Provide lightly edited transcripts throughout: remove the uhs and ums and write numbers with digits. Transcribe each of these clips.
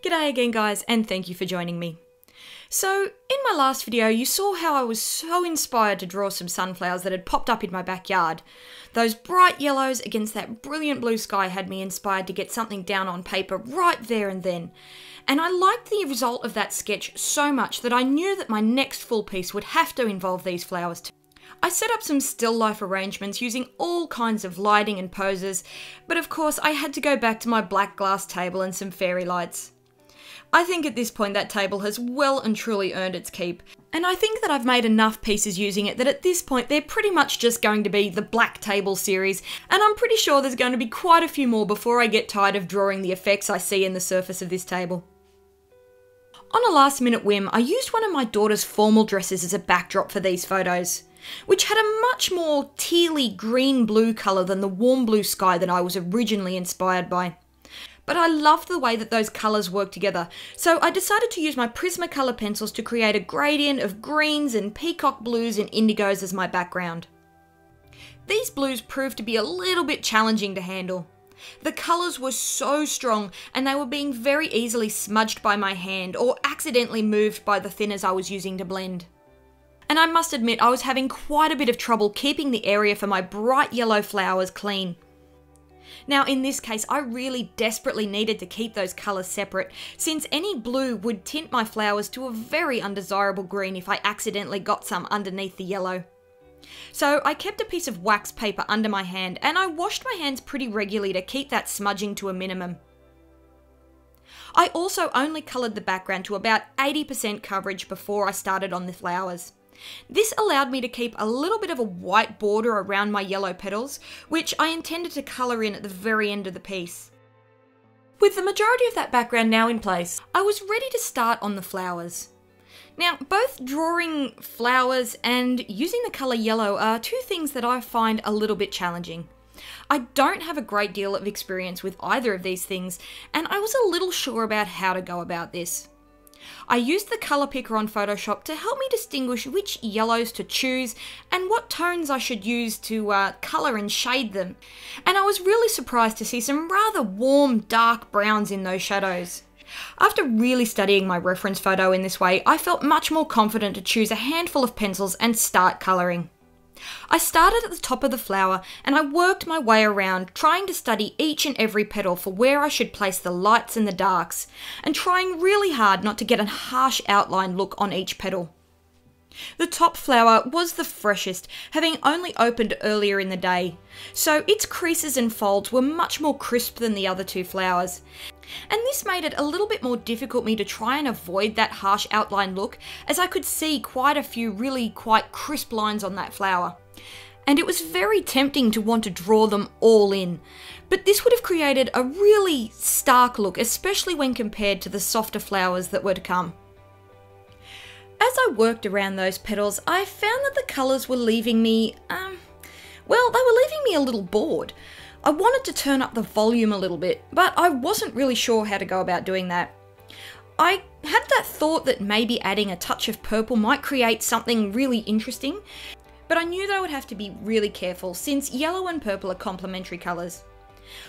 G'day again guys, and thank you for joining me. So, in my last video you saw how I was so inspired to draw some sunflowers that had popped up in my backyard. Those bright yellows against that brilliant blue sky had me inspired to get something down on paper right there and then. And I liked the result of that sketch so much that I knew that my next full piece would have to involve these flowers too. I set up some still life arrangements using all kinds of lighting and poses, but of course I had to go back to my black glass table and some fairy lights. I think at this point that table has well and truly earned its keep, and I think that I've made enough pieces using it that at this point they're pretty much just going to be the Black Table series, and I'm pretty sure there's going to be quite a few more before I get tired of drawing the effects I see in the surface of this table. On a last minute whim, I used one of my daughter's formal dresses as a backdrop for these photos, which had a much more tealy green-blue colour than the warm blue sky that I was originally inspired by. But I loved the way that those colours worked together, so I decided to use my Prismacolor pencils to create a gradient of greens and peacock blues and indigos as my background. These blues proved to be a little bit challenging to handle. The colours were so strong and they were being very easily smudged by my hand or accidentally moved by the thinners I was using to blend. And I must admit I was having quite a bit of trouble keeping the area for my bright yellow flowers clean. Now in this case I really desperately needed to keep those colours separate, since any blue would tint my flowers to a very undesirable green if I accidentally got some underneath the yellow. So I kept a piece of wax paper under my hand and I washed my hands pretty regularly to keep that smudging to a minimum. I also only coloured the background to about 80% coverage before I started on the flowers. This allowed me to keep a little bit of a white border around my yellow petals, which I intended to colour in at the very end of the piece. With the majority of that background now in place, I was ready to start on the flowers. Now, both drawing flowers and using the colour yellow are two things that I find a little bit challenging. I don't have a great deal of experience with either of these things, and I was a little sure about how to go about this. I used the colour picker on Photoshop to help me distinguish which yellows to choose and what tones I should use to colour and shade them, and I was really surprised to see some rather warm dark browns in those shadows. After really studying my reference photo in this way, I felt much more confident to choose a handful of pencils and start colouring. I started at the top of the flower and I worked my way around, trying to study each and every petal for where I should place the lights and the darks, and trying really hard not to get a harsh outline look on each petal. The top flower was the freshest, having only opened earlier in the day, so its creases and folds were much more crisp than the other two flowers. And this made it a little bit more difficult for me to try and avoid that harsh outline look, as I could see quite a few really quite crisp lines on that flower. And it was very tempting to want to draw them all in, but this would have created a really stark look, especially when compared to the softer flowers that were to come. As I worked around those petals, I found that the colours were leaving me, they were leaving me a little bored. I wanted to turn up the volume a little bit, but I wasn't really sure how to go about doing that. I had that thought that maybe adding a touch of purple might create something really interesting, but I knew that I would have to be really careful since yellow and purple are complementary colours.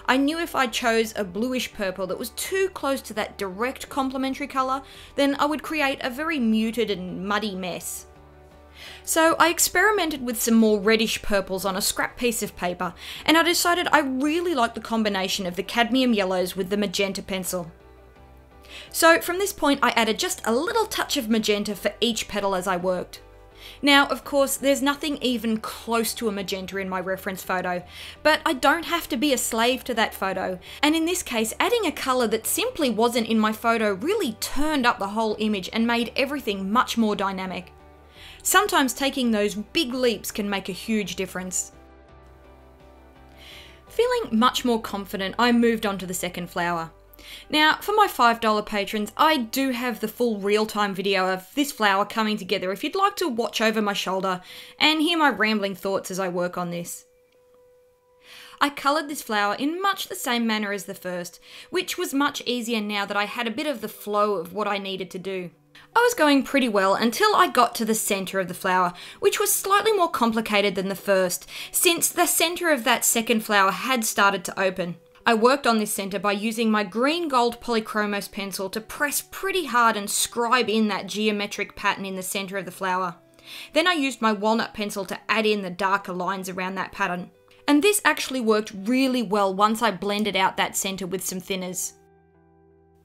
I knew if I chose a bluish purple that was too close to that direct complementary colour, then I would create a very muted and muddy mess. So I experimented with some more reddish purples on a scrap piece of paper, and I decided I really liked the combination of the cadmium yellows with the magenta pencil. So from this point I added just a little touch of magenta for each petal as I worked. Now, of course, there's nothing even close to a magenta in my reference photo, but I don't have to be a slave to that photo, and in this case, adding a colour that simply wasn't in my photo really turned up the whole image and made everything much more dynamic. Sometimes taking those big leaps can make a huge difference. Feeling much more confident, I moved on to the second flower. Now, for my $5 patrons, I do have the full real-time video of this flower coming together if you'd like to watch over my shoulder and hear my rambling thoughts as I work on this. I coloured this flower in much the same manner as the first, which was much easier now that I had a bit of the flow of what I needed to do. I was going pretty well until I got to the centre of the flower, which was slightly more complicated than the first, since the centre of that second flower had started to open. I worked on this centre by using my green gold polychromos pencil to press pretty hard and scribe in that geometric pattern in the centre of the flower. Then I used my walnut pencil to add in the darker lines around that pattern. And this actually worked really well once I blended out that centre with some thinners.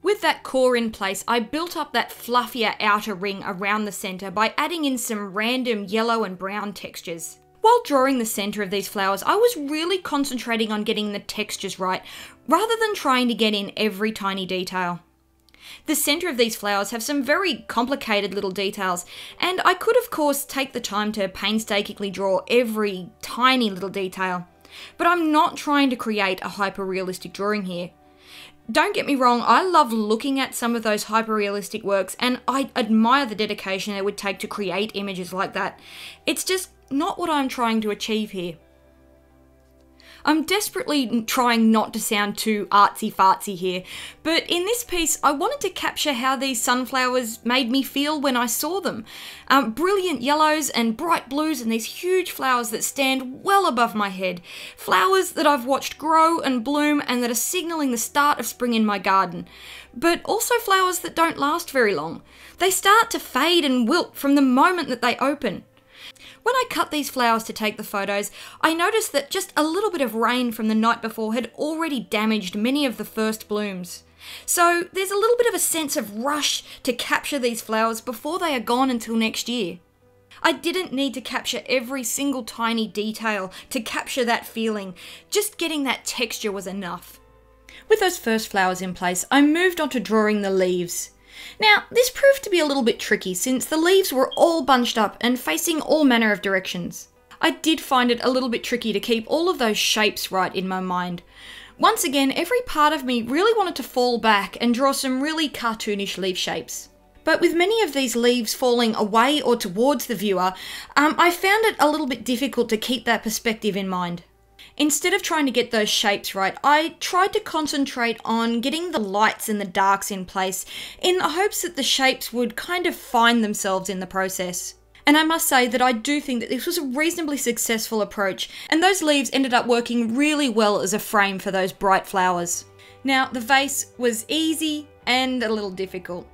With that core in place, I built up that fluffier outer ring around the centre by adding in some random yellow and brown textures. While drawing the centre of these flowers, I was really concentrating on getting the textures right, rather than trying to get in every tiny detail. The centre of these flowers have some very complicated little details, and I could of course take the time to painstakingly draw every tiny little detail, but I'm not trying to create a hyper-realistic drawing here. Don't get me wrong, I love looking at some of those hyper-realistic works, and I admire the dedication it would take to create images like that. It's just not what I'm trying to achieve here. I'm desperately trying not to sound too artsy-fartsy here, but in this piece I wanted to capture how these sunflowers made me feel when I saw them. Brilliant yellows and bright blues and these huge flowers that stand well above my head. Flowers that I've watched grow and bloom and that are signalling the start of spring in my garden. But also flowers that don't last very long. They start to fade and wilt from the moment that they open. When I cut these flowers to take the photos, I noticed that just a little bit of rain from the night before had already damaged many of the first blooms. So there's a little bit of a sense of rush to capture these flowers before they are gone until next year. I didn't need to capture every single tiny detail to capture that feeling, just getting that texture was enough. With those first flowers in place, I moved on to drawing the leaves. Now, this proved to be a little bit tricky since the leaves were all bunched up and facing all manner of directions. I did find it a little bit tricky to keep all of those shapes right in my mind. Once again, every part of me really wanted to fall back and draw some really cartoonish leaf shapes. But with many of these leaves falling away or towards the viewer, I found it a little bit difficult to keep that perspective in mind. Instead of trying to get those shapes right, I tried to concentrate on getting the lights and the darks in place in the hopes that the shapes would kind of find themselves in the process. And I must say that I do think that this was a reasonably successful approach, and those leaves ended up working really well as a frame for those bright flowers. Now, the vase was easy and a little difficult.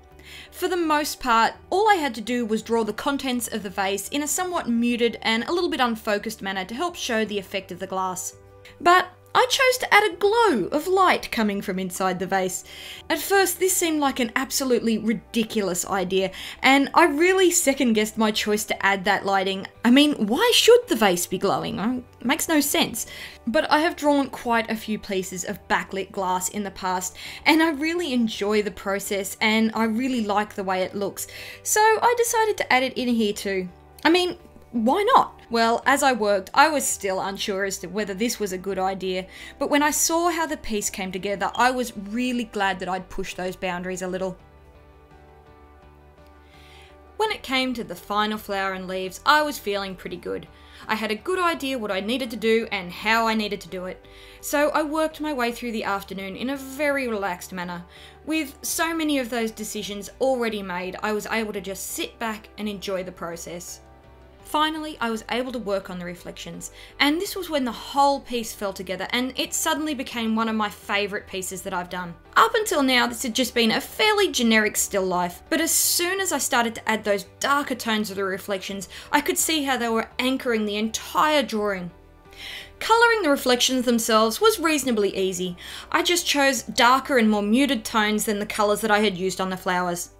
For the most part, all I had to do was draw the contents of the vase in a somewhat muted and a little bit unfocused manner to help show the effect of the glass. But I chose to add a glow of light coming from inside the vase. At first, this seemed like an absolutely ridiculous idea, and I really second-guessed my choice to add that lighting. I mean, why should the vase be glowing? It makes no sense. But I have drawn quite a few pieces of backlit glass in the past, and I really enjoy the process, and I really like the way it looks. So I decided to add it in here too. I mean, why not? Well, as I worked, I was still unsure as to whether this was a good idea, but when I saw how the piece came together, I was really glad that I'd pushed those boundaries a little. When it came to the final flower and leaves, I was feeling pretty good. I had a good idea what I needed to do and how I needed to do it. So I worked my way through the afternoon in a very relaxed manner. With so many of those decisions already made, I was able to just sit back and enjoy the process. Finally, I was able to work on the reflections, and this was when the whole piece fell together and it suddenly became one of my favourite pieces that I've done. Up until now, this had just been a fairly generic still life, but as soon as I started to add those darker tones of the reflections, I could see how they were anchoring the entire drawing. Colouring the reflections themselves was reasonably easy. I just chose darker and more muted tones than the colours that I had used on the flowers.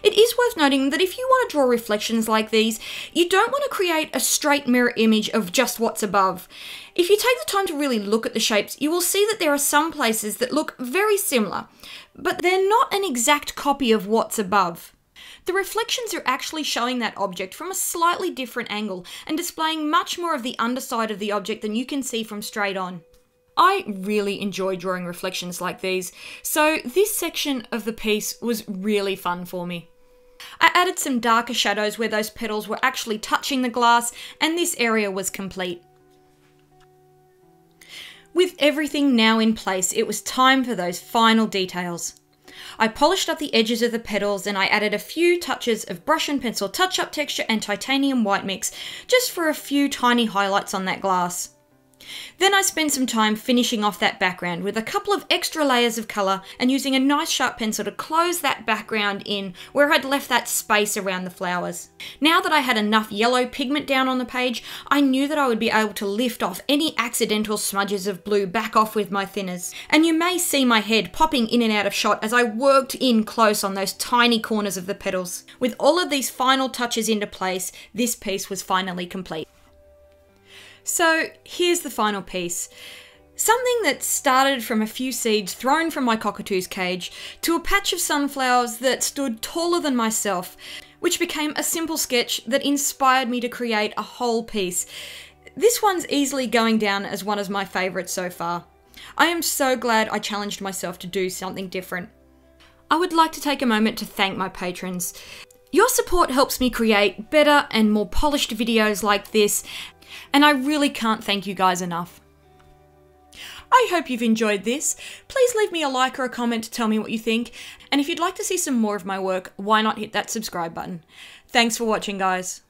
It is worth noting that if you want to draw reflections like these, you don't want to create a straight mirror image of just what's above. If you take the time to really look at the shapes, you will see that there are some places that look very similar, but they're not an exact copy of what's above. The reflections are actually showing that object from a slightly different angle and displaying much more of the underside of the object than you can see from straight on. I really enjoy drawing reflections like these, so this section of the piece was really fun for me. I added some darker shadows where those petals were actually touching the glass, and this area was complete. With everything now in place, it was time for those final details. I polished up the edges of the petals and I added a few touches of brush and pencil touch-up texture and titanium white mix, just for a few tiny highlights on that glass. Then I spent some time finishing off that background with a couple of extra layers of colour and using a nice sharp pencil to close that background in where I'd left that space around the flowers. Now that I had enough yellow pigment down on the page, I knew that I would be able to lift off any accidental smudges of blue back off with my thinners. And you may see my head popping in and out of shot as I worked in close on those tiny corners of the petals. With all of these final touches into place, this piece was finally complete. So here's the final piece. Something that started from a few seeds thrown from my cockatoo's cage to a patch of sunflowers that stood taller than myself, which became a simple sketch that inspired me to create a whole piece. This one's easily going down as one of my favourites so far. I am so glad I challenged myself to do something different. I would like to take a moment to thank my patrons. Your support helps me create better and more polished videos like this, and I really can't thank you guys enough. I hope you've enjoyed this. Please leave me a like or a comment to tell me what you think, and if you'd like to see some more of my work, why not hit that subscribe button. Thanks for watching, guys.